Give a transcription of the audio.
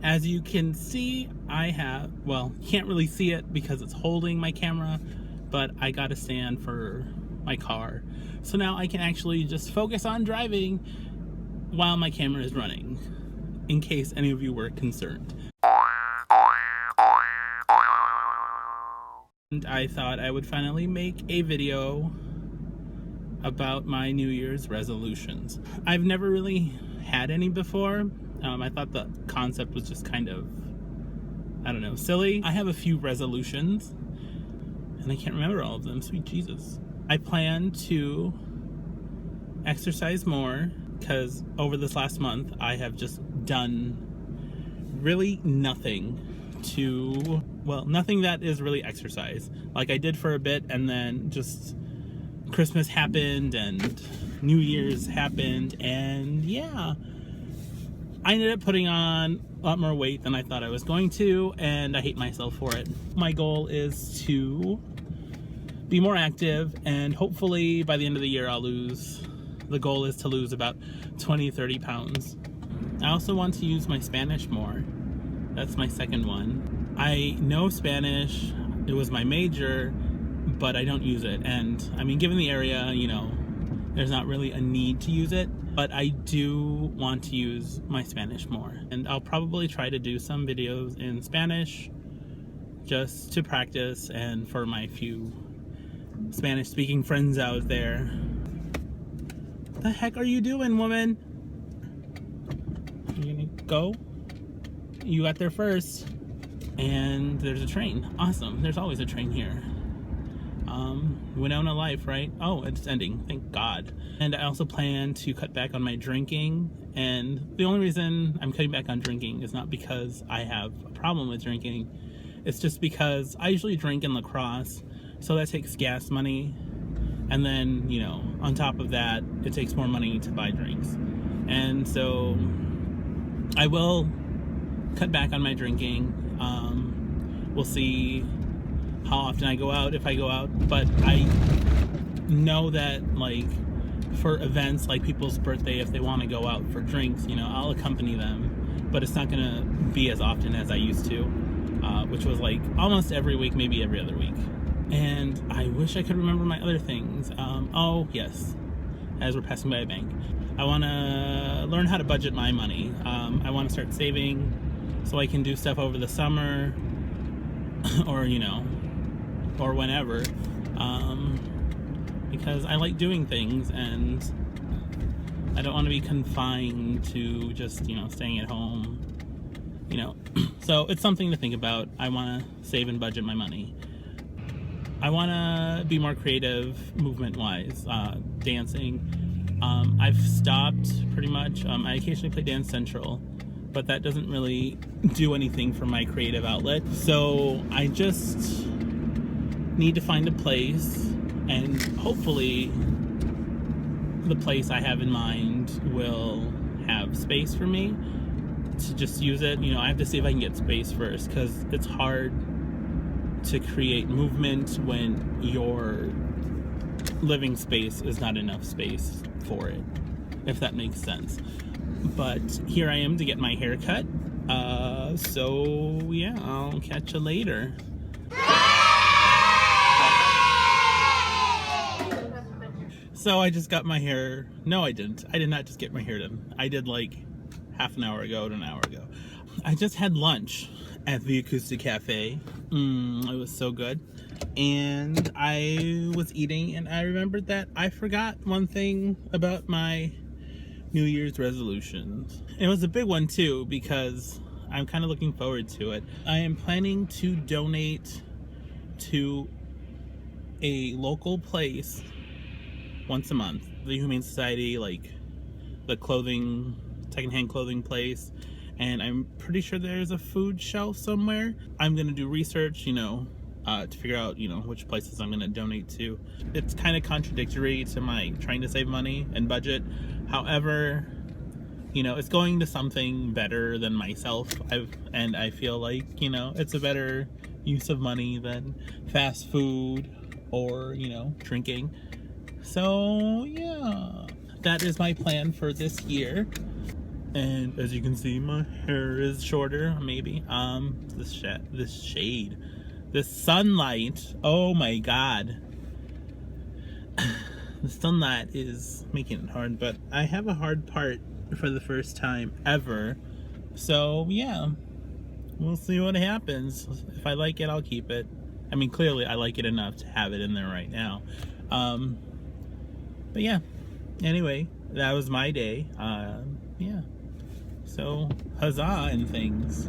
As you can see, I have, well, you can't really see it because it's holding my camera, but I got a stand for my car. So now I can actually just focus on driving while my camera is running, in case any of you were concerned. And I thought I would finally make a video about my New Year's resolutions. I've never really had any before. I thought the concept was just kind of, I don't know, silly. I have a few resolutions, and I can't remember all of them, sweet Jesus. I plan to exercise more, because over this last month, I have just done really nothing to, well, nothing that is really exercise. Like I did for a bit, and then just Christmas happened, and New Year's happened, and yeah. I ended up putting on a lot more weight than I thought I was going to, and I hate myself for it. My goal is to be more active, and hopefully by the end of the year the goal is to lose about 20-30 pounds. I also want to use my Spanish more. That's my second one. I know Spanish, it was my major, but I don't use it. And I mean, given the area, you know, there's not really a need to use it, but I do want to use my Spanish more. And I'll probably try to do some videos in Spanish just to practice and for my few Spanish speaking friends out there. What the heck are you doing, woman? You gonna go? You got there first. And there's a train. Awesome. There's always a train here. Winona Life, right? Oh, it's ending. Thank God. And I also plan to cut back on my drinking. And the only reason I'm cutting back on drinking is not because I have a problem with drinking. It's just because I usually drink in La Crosse, so that takes gas money. And then, you know, on top of that, it takes more money to buy drinks. And so I will cut back on my drinking. We'll see how often I go out, if I go out, but I know that, like, for events like people's birthday, if they want to go out for drinks, you know, I'll accompany them, but it's not gonna be as often as I used to, which was like almost every week, maybe every other week. And I wish I could remember my other things. Oh yes, as we're passing by a bank, I want to learn how to budget my money. I want to start saving so I can do stuff over the summer or, you know, or whenever, because I like doing things, and I don't want to be confined to just, you know, staying at home, you know. So it's something to think about. I want to save and budget my money. I want to be more creative movement-wise, dancing. I've stopped pretty much. I occasionally play Dance Central, but that doesn't really do anything for my creative outlet. So I just need to find a place, and hopefully the place I have in mind will have space for me to just use it. You know, I have to see if I can get space first, because it's hard to create movement when your living space is not enough space for it, if that makes sense. But here I am to get my hair cut. So yeah, I'll catch you later. So I just got my hair. No, I didn't. I did not just get my hair done. I did like half an hour ago to an hour ago. I just had lunch at the Acoustic Cafe. It was so good. And I was eating, and I remembered that I forgot one thing about my New Year's resolutions. It was a big one too, because I'm kind of looking forward to it. I am planning to donate to a local place once a month. The Humane Society, like the clothing, secondhand clothing place, and I'm pretty sure there's a food shelf somewhere. I'm gonna do research, you know, to figure out, you know, which places I'm gonna donate to. It's kind of contradictory to my trying to save money and budget. However, you know, it's going to something better than myself. And I feel like, you know, it's a better use of money than fast food or, you know, drinking. So yeah, that is my plan for this year. And as you can see, my hair is shorter, maybe. This shade, this sunlight. Oh my god, the sunlight is making it hard. But I have a hard part for the first time ever. So yeah, we'll see what happens. If I like it, I'll keep it. I mean, clearly I like it enough to have it in there right now. But yeah. Anyway, that was my day. Yeah. So, huzzah and things.